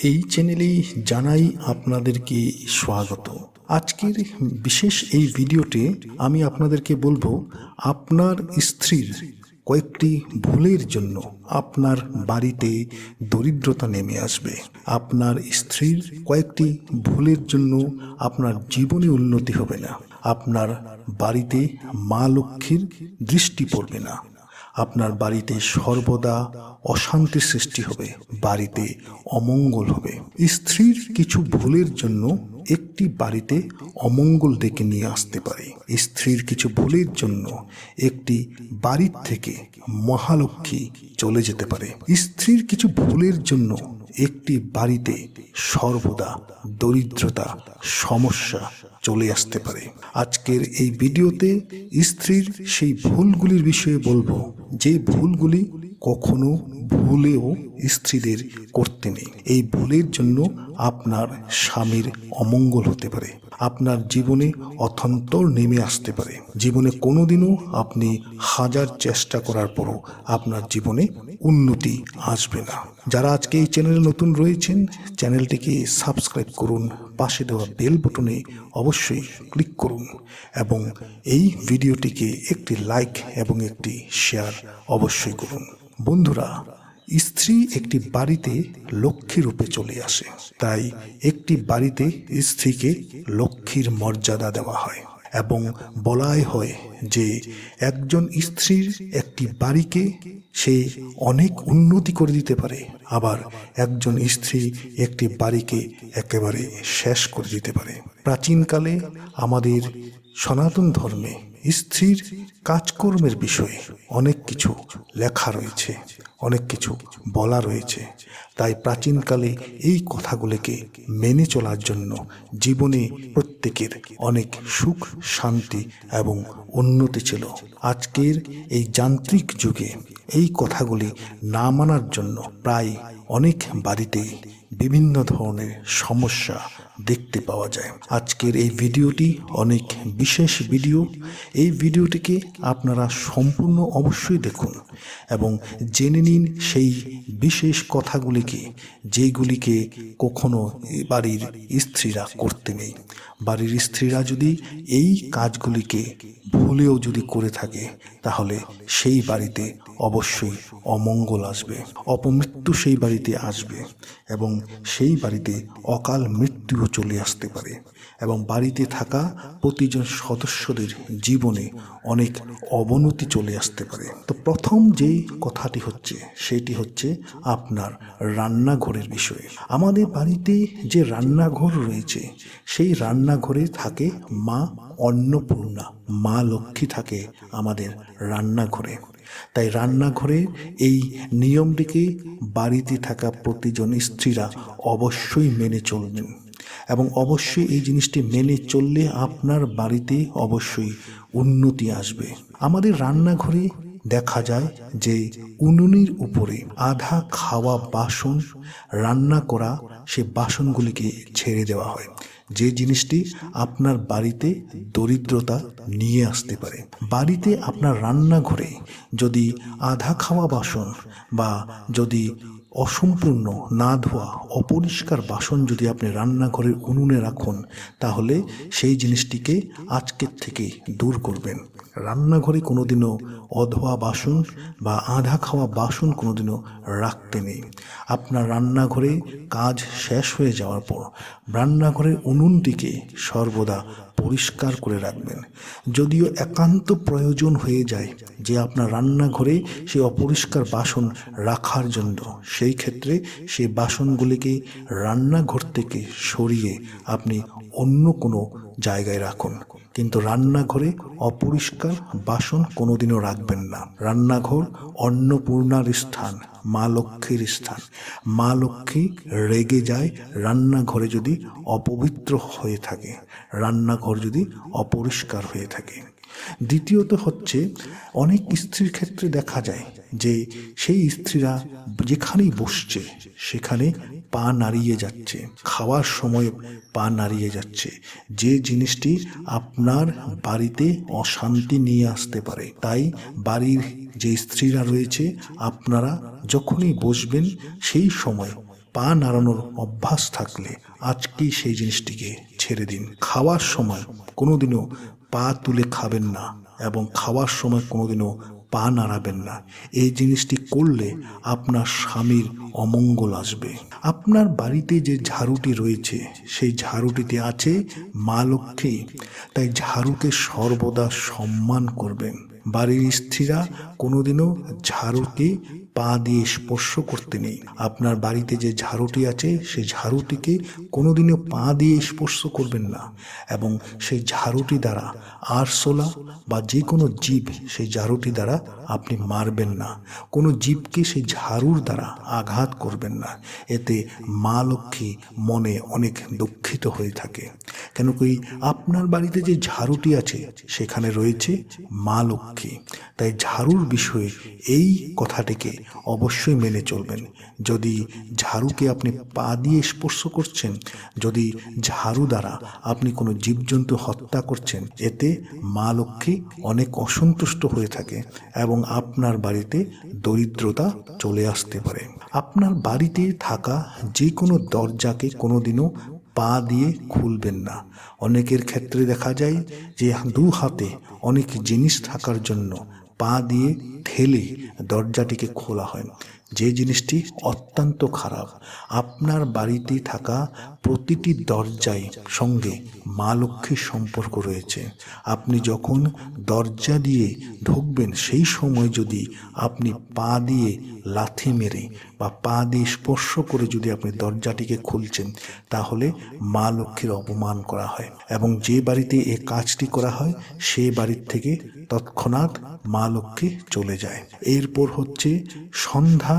এই চ্যানেলেই জানাই আপনাদেরকে স্বাগত। আজকের বিশেষ এই ভিডিওতে আমি আপনাদেরকে বলবো আপনার স্ত্রীর কয়েকটি ভুলের জন্য আপনার বাড়িতে দরিদ্রতা নেমে আসবে। আপনার স্ত্রীর কয়েকটি ভুলের জন্য আপনার জীবনে উন্নতি হবে না। আপনার বাড়িতে মা লক্ষ্মীর দৃষ্টি পড়বে না। আপনার বাড়িতে সর্বদা অশান্তির সৃষ্টি হবে, বাড়িতে অমঙ্গল হবে। স্ত্রীর কিছু ভুলের জন্য একটি বাড়িতে অমঙ্গল ডেকে নিয়ে আসতে পারে। স্ত্রীর কিছু ভুলের জন্য একটি বাড়ির থেকে মহালক্ষ্মী চলে যেতে পারে। স্ত্রীর কিছু ভুলের জন্য একটি বাড়িতে সর্বদা দরিদ্রতা, সমস্যা চলে আসতে পারে। আজকের এই ভিডিওতে স্ত্রীর সেই ভুলগুলির বিষয়ে বলবো, যে ভুলগুলি কখনো ভুলেও স্ত্রীদের করতে নেই। এই ভুলের জন্য আপনার স্বামীর অমঙ্গল হতে পারে, আপনার জীবনে অথন্তর নেমে আসতে পারে। জীবনে কোনোদিনও আপনি হাজার চেষ্টা করার পরও আপনার জীবনে উন্নতি আসবে না। যারা আজকে এই চ্যানেলে নতুন রয়েছেন, চ্যানেলটিকে সাবস্ক্রাইব করুন, পাশে দেওয়া বেল বটনে অবশ্যই ক্লিক করুন এবং এই ভিডিওটিকে একটি লাইক এবং একটি শেয়ার অবশ্যই করুন। বন্ধুরা, স্ত্রী একটি বাড়িতে লক্ষ্মী রূপে চলে আসে, তাই একটি বাড়িতে স্ত্রীকে লক্ষ্মীর মর্যাদা দেওয়া হয় এবং বলাই হয় যে একজন স্ত্রীর একটি বাড়িকে সে অনেক উন্নতি করে দিতে পারে, আবার একজন স্ত্রী একটি বাড়িকে একেবারে শেষ করে দিতে পারে। প্রাচীনকালে আমাদের সনাতন ধর্মে স্ত্রীর কাজকর্মের বিষয়ে অনেক কিছু লেখা রয়েছে, অনেক কিছু বলা রয়েছে। তাই প্রাচীনকালে এই কথাগুলিকে মেনে চলার জন্য জীবনে প্রত্যেকের অনেক সুখ, শান্তি এবং উন্নতি ছিল। আজকের এই যান্ত্রিক যুগে এই কথাগুলি না মানার জন্য প্রায় অনেক বাড়িতে বিভিন্ন ধরনের সমস্যা দেখতে পাওয়া যায়। আজকের এই ভিডিওটি অনেক বিশেষ ভিডিও। এই ভিডিওটিকে আপনারা সম্পূর্ণ অবশ্যই দেখুন এবং জেনে নিন সেই বিশেষ কথাগুলিকে, যেগুলিকে কখনো বাড়ির স্ত্রীরা করতে নেই। বাড়ির স্ত্রীরা যদি এই কাজগুলিকে ভুলেও যদি করে থাকে, তাহলে সেই বাড়িতে অবশ্যই অমঙ্গল আসবে, অপমৃত্যু সেই বাড়িতে আসবে এবং সেই বাড়িতে অকাল মৃত্যুও চলে আসতে পারে এবং বাড়িতে থাকা প্রতিজন সদস্যদের জীবনে অনেক অবনতি চলে আসতে পারে। তো প্রথম যে কথাটি হচ্ছে, সেটি হচ্ছে আপনার রান্নাঘরের বিষয়ে। আমাদের বাড়িতে যে রান্নাঘর রয়েছে, সেই রান্নাঘরে থাকে মা অন্নপূর্ণা, মা লক্ষ্মী থাকে আমাদের রান্নাঘরে। তাই রান্নাঘরে এই নিয়মটিকে বাড়িতে থাকা প্রতিজন স্ত্রীরা অবশ্যই মেনে চলবেন এবং অবশ্যই এই জিনিসটি মেনে চললে আপনার বাড়িতে অবশ্যই উন্নতি আসবে। আমাদের রান্নাঘরে দেখা যায় যে উনুনের উপরে আধা খাওয়া বাসন, রান্না করা সে বাসনগুলিকে ছেড়ে দেওয়া হয়, যে জিনিসটি আপনার বাড়িতে দরিদ্রতা নিয়ে আসতে পারে। বাড়িতে আপনার রান্নাঘরে যদি আধা খাওয়া বাসন বা যদি অসম্পূর্ণ, না ধোয়া, অপরিষ্কার বাসন যদি আপনি রান্নাঘরের উনুনে রাখুন, তাহলে সেই জিনিসটিকে আজকের থেকে দূর করবেন। রান্নাঘরে কোনোদিনও অধোয়া বাসন বা আধা খাওয়া বাসন কোনোদিনও রাখতে নেই। আপনার রান্নাঘরে কাজ শেষ হয়ে যাওয়ার পর রান্নাঘরের উনুনটিকে সর্বদা পরিষ্কার করে রাখবেন। যদিও একান্ত প্রয়োজন হয়ে যায় যে আপনার রান্নাঘরে সেই অপরিষ্কার বাসন রাখার জন্য, সেই ক্ষেত্রে সেই বাসনগুলিকে রান্নাঘর থেকে সরিয়ে আপনি অন্য কোনো জায়গায় রাখুন, কিন্তু রান্নাঘরে অপরিষ্কার বাসন কোনোদিনও রাখবেন না। রান্নাঘর অন্নপূর্ণার স্থান, মা লক্ষ্মীর স্থান। মা লক্ষ্মী রেগে যায় রান্নাঘরে যদি অপবিত্র হয়ে থাকে, রান্নাঘর যদি অপরিষ্কার হয়ে থাকে। দ্বিতীয়ত হচ্ছে, অনেক স্ত্রীর ক্ষেত্রে দেখা যায় যে সেই স্ত্রীরা যেখানেই বসছে সেখানে পা নাড়িয়ে যাচ্ছে, খাওয়ার সময় পা নাড়িয়ে যাচ্ছে, যে জিনিসটি আপনার বাড়িতে অশান্তি নিয়ে আসতে পারে। তাই বাড়ির যে স্ত্রীরা রয়েছে, আপনারা যখনই বসবেন সেই সময় পা নাড়ানোর অভ্যাস থাকলে আজকেই সেই জিনিসটিকে ছেড়ে দিন। খাওয়ার সময় কোনোদিনও পা তুলে খাবেন না এবং খাওয়ার সময় কোনোদিনও পা নাড়াবেন না। এই জিনিসটি করলে আপনার স্বামীর অমঙ্গল আসবে। আপনার বাড়িতে যে ঝাড়ুটি রয়েছে সেই ঝাড়ুটিতে আছে মা লক্ষ্মী, তাই ঝাড়ুকে সর্বদা সম্মান করবেন। বাড়ির স্ত্রীরা কোনোদিনও ঝাড়ুকে পা দিয়ে স্পর্শ করতে নেই। আপনার বাড়িতে যে ঝাড়ুটি আছে সেই ঝাড়ুটিকে কোনোদিনও পা দিয়ে স্পর্শ করবেন না এবং সেই ঝাড়ুটি দ্বারা আরশোলা বা যে কোনো জীব সেই ঝাড়ুটি দ্বারা আপনি মারবেন না। কোনো জীবকে সেই ঝাড়ুর দ্বারা আঘাত করবেন না। এতে মা লক্ষ্মী মনে অনেক দুঃখিত হয়ে থাকে। কেন কি আপনার বাড়িতে যে ঝাড়ুটি আছে সেখানে রয়েছে মা লক্ষ্মী। তাই ঝাড়ুর বিষয়ে এই কথাটিকে অবশ্যই মেনে চলবেন। যদি ঝাড়ুকে আপনি পা দিয়ে স্পর্শ করছেন, যদি ঝাড়ু দ্বারা আপনি কোনো জীবজন্তু হত্যা করছেন, এতে মা লক্ষ্মী অনেক অসন্তুষ্ট হয়ে থাকে এবং আপনার বাড়িতে দরিদ্রতা চলে আসতে পারে। আপনার বাড়িতে থাকা যে কোনো দরজাকে কোনোদিনও পা দিয়ে খুলবেন না। অনেকের ক্ষেত্রে দেখা যায় যে দু হাতে অনেক জিনিস থাকার জন্য পা দিয়ে ঠেলে দরজাটিকে খোলা হয়, যে জিনিসটি অত্যন্ত খারাপ। আপনার বাড়িতে থাকা প্রতিটি দরজায় সঙ্গে মা লক্ষ্মীর সম্পর্ক রয়েছে। আপনি যখন দরজা দিয়ে ঢুকবেন সেই সময় যদি আপনি পা দিয়ে লাথি মেরে বা পা দিয়ে স্পর্শ করে যদি আপনি দরজাটিকে খুলছেন, তাহলে মা লক্ষ্মীর অপমান করা হয় এবং যে বাড়িতে এই কাজটি করা হয় সেই বাড়ির থেকে তৎক্ষণাৎ মা লক্ষ্মী চলে যায়। এরপর হচ্ছে সন্ধ্যা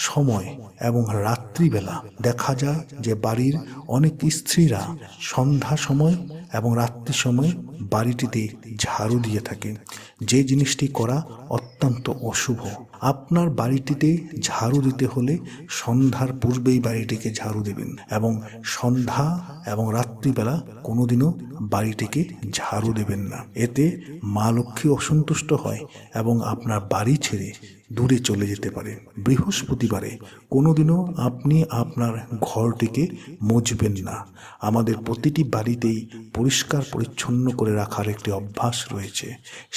সময় এবং রাত্রিবেলা দেখা যায় যে বাড়ির অনেক স্ত্রীরা সন্ধ্যা সময় এবং রাত্রি সময় বাড়িটিতে ঝাড়ু দিয়ে থাকে, যে জিনিসটি করা অত্যন্ত অশুভ। আপনার বাড়িটিতে ঝাড়ু দিতে হলে সন্ধ্যার পূর্বেই বাড়িটিকে ঝাড়ু দেবেন এবং সন্ধ্যা এবং রাত্রিবেলা কোনোদিনও বাড়িটিকে ঝাড়ু দেবেন না। এতে মা লক্ষ্মী অসন্তুষ্ট হয় এবং আপনার বাড়ি ছেড়ে দূরে চলে যেতে পারে। বৃহস্পতিবারে কোনোদিনও আপনি আপনার ঘরটিকে মুছবেন না। আমাদের প্রতিটি বাড়িতেই পরিষ্কার পরিচ্ছন্ন করে রাখার একটি অভ্যাস রয়েছে।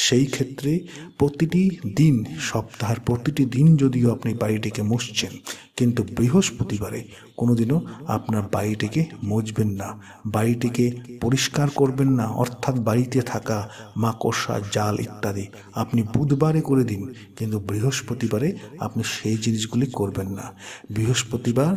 সেই ক্ষেত্রে প্রতিটি দিন, সপ্তাহের প্রতিটি দিন যদিও আপনি বাড়িটিকে মুছছেন, কিন্তু বৃহস্পতিবারে কোনোদিনও আপনার বাড়িটিকে মুছবেন না, বাড়িটিকে পরিষ্কার করবেন না। অর্থাৎ বাড়িতে থাকা মাকড়সা, জাল ইত্যাদি আপনি বুধবারে করে দিন, কিন্তু বৃহস্পতিবারে আপনি সেই জিনিসগুলি করবেন না। বৃহস্পতিবার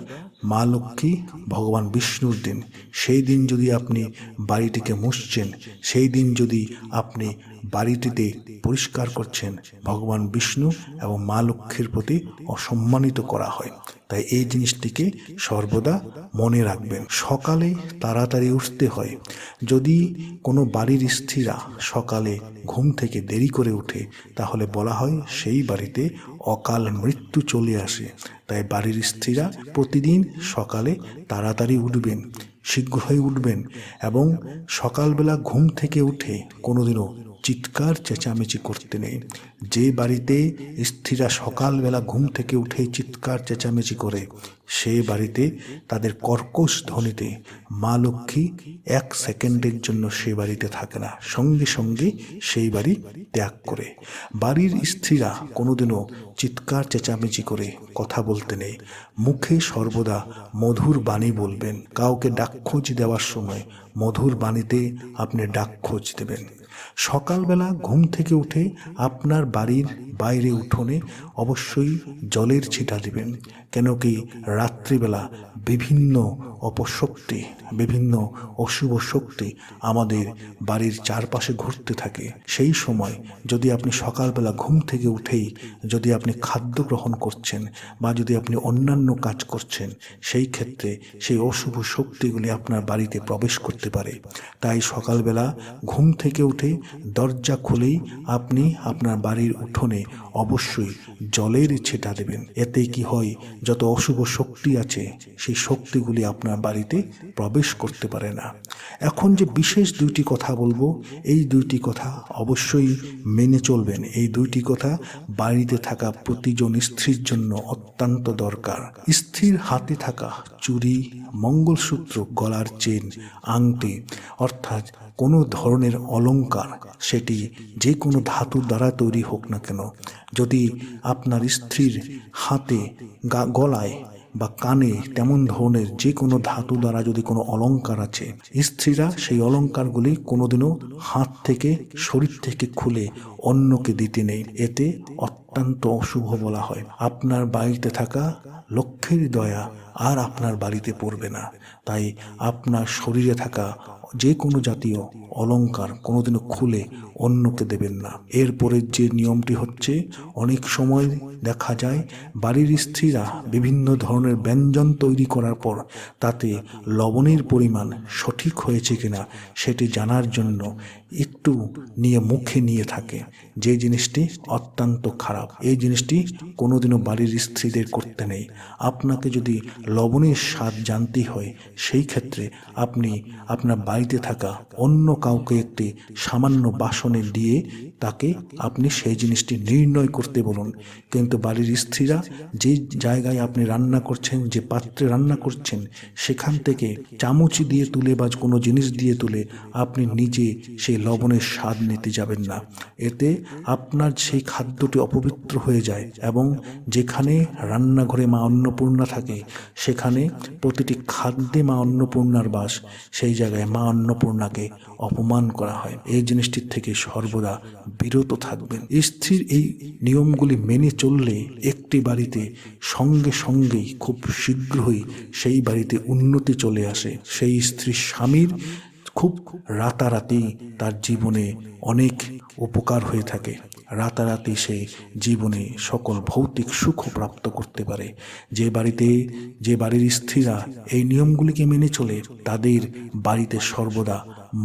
মা লক্ষ্মী, ভগবান বিষ্ণুর দিন। সেই দিন যদি আপনি বাড়িটিকে মুছছেন, সেই দিন যদি আপনি বাড়িটিতে পরিষ্কার করছেন, ভগবান বিষ্ণু এবং মা লক্ষ্মীর প্রতি অসম্মানিত করা হয়। তাই এই জিনিসটিকে সর্বদা মনে রাখবেন। সকালে তাড়াতাড়ি উঠতে হয়। যদি কোনো বাড়ির স্ত্রীরা সকালে ঘুম থেকে দেরি করে ওঠে, তাহলে বলা হয় সেই বাড়িতে অকাল মৃত্যু চলে আসে। তাই বাড়ির স্ত্রীরা প্রতিদিন সকালে তাড়াতাড়ি উঠবেন, শীঘ্রই উঠবেন এবং সকালবেলা ঘুম থেকে উঠে কোনোদিনও চিৎকার চেঁচামেচি করতে নেই। যে বাড়িতে স্ত্রীরা সকালবেলা ঘুম থেকে উঠে চিৎকার চেঁচামেচি করে, সে বাড়িতে তাদের কর্কশ ধ্বনিতে মা লক্ষ্মী 1 সেকেন্ডের জন্য সে বাড়িতে থাকে না, সঙ্গে সঙ্গে সেই বাড়ি ত্যাগ করে। বাড়ির স্ত্রীরা কোনোদিনও চিৎকার চেঁচামেচি করে কথা বলতে নেই। মুখে সর্বদা মধুর বাণী বলবেন। কাউকে ডাকখোঁজ দেওয়ার সময় মধুর বাণীতে আপনি ডাকখোঁজ দেবেন। সকালবেলা ঘুম থেকে উঠে আপনার বাড়ির বাইরে উঠোনে অবশ্যই জলের ছিটা দিবেন। কেন কি রাত্রিবেলা বিভিন্ন অপশক্তি, বিভিন্ন অশুভ শক্তি আমাদের বাড়ির চারপাশে ঘুরতে থাকে। সেই সময় যদি আপনি সকালবেলা ঘুম থেকে উঠেই যদি আপনি খাদ্য গ্রহণ করছেন বা যদি আপনি অন্যান্য কাজ করছেন, সেই ক্ষেত্রে সেই অশুভ শক্তিগুলি আপনার বাড়িতে প্রবেশ করতে পারে। তাই সকালবেলা ঘুম থেকে উঠে দরজা খুলেই আপনি আপনার বাড়ির উঠোনে অবশ্যই জলের ছিটা দেবেন। এতে কি হয়, যত অশুভ শক্তি আছে সেই শক্তিগুলি আপনার আপনার বাড়িতে প্রবেশ করতে পারে না। এখন যে বিশেষ দুইটি কথা বলবো, এই দুইটি কথা অবশ্যই মেনে চলবেন। এই দুইটি কথা বাড়িতে থাকা প্রতিজন স্ত্রীর জন্য অত্যন্ত দরকার। স্ত্রীর হাতে থাকা চুড়ি, মঙ্গলসূত্র, গলার চেন, আংটি অর্থাৎ কোনো ধরনের অলংকার, সেটি যে কোনো ধাতুর দ্বারা তৈরি হোক না কেন, যদি আপনার স্ত্রীর হাতে, গলায় বা কানে তেমন ধরনের যে কোনো ধাতু দ্বারা যদি কোনো অলংকার আছে, স্ত্রীরা সেই অলংকারগুলি কোনোদিনও হাত থেকে, শরীর থেকে খুলে অন্যকে দিতে নেই। এতে অত্যন্ত অশুভ বলা হয়। আপনার বাড়িতে থাকা লক্ষ্মীর দয়া আর আপনার বাড়িতে পড়বে না। তাই আপনার শরীরে থাকা যে কোনো জাতীয় অলংকার কোনোদিনও খুলে অন্যকে দেবেন না। এরপরের যে নিয়মটি হচ্ছে, অনেক সময় দেখা যায় বাড়ির স্ত্রীরা বিভিন্ন ধরনের ব্যঞ্জন তৈরি করার পর তাতে লবণের পরিমাণ সঠিক হয়েছে কিনা সেটি জানার জন্য একটু মুখে নিয়ে থাকে, যে জিনিসটি অত্যন্ত খারাপ। এই জিনিসটি কোনোদিনও বাড়ির স্ত্রীদের করতে নেই। আপনাকে যদি লবণের স্বাদ জানতে হয়, সেই ক্ষেত্রে আপনি আপনার বাড়িতে থাকা অন্য কাউকে একটি সামান্য বাসনে দিয়ে তাকে আপনি সেই জিনিসটি নির্ণয় করতে বলুন। কিন্তু বাড়ির স্ত্রীরা যে জায়গায় আপনি রান্না করছেন, যে পাত্রে রান্না করছেন, সেখান থেকে চামচি দিয়ে তুলে বা কোনো জিনিস দিয়ে তুলে আপনি নিজে সেই লবণের স্বাদ নিতে যাবেন না। এতে আপনার সেই খাদ্যটি অপবিত্র হয়ে যায় এবং যেখানে রান্নাঘরে মা অন্নপূর্ণা থাকে, সেখানে প্রতিটি খাদ্যে মা অন্নপূর্ণার বাস, সেই জায়গায় মা অন্নপূর্ণাকে অপমান করা হয়। এই জিনিসটির থেকে সর্বদা বিরত থাকবেন। স্ত্রীর এই নিয়মগুলি মেনে চললে একটি বাড়িতে সঙ্গে সঙ্গেই খুব শীঘ্রই সেই বাড়িতে উন্নতি চলে আসে। সেই স্ত্রীর স্বামীর খুব রাতারাতি তার জীবনে অনেক উপকার হয়ে থাকে। রাতারাতি সে জীবনে সকল ভৌতিক সুখ প্রাপ্ত করতে পারে। যে বাড়ির স্ত্রীরা এই নিয়মগুলিকে মেনে চলে, তাদের বাড়িতে সর্বদা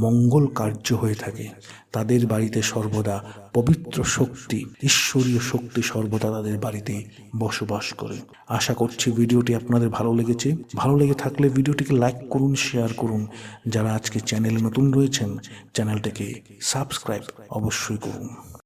মঙ্গল কার্য হয়ে থাকে। তাদের বাড়িতে সর্বদা পবিত্র শক্তি, ঈশ্বরীয় শক্তি সর্বদা তাদের বাড়িতে বসবাস করে। আশা করছি ভিডিওটি আপনাদের ভালো লেগেছে। ভালো লেগে থাকলে ভিডিওটিকে লাইক করুন, শেয়ার করুন। যারা আজকে চ্যানেলে নতুন রয়েছেন, চ্যানেলটিকে সাবস্ক্রাইব অবশ্যই করুন।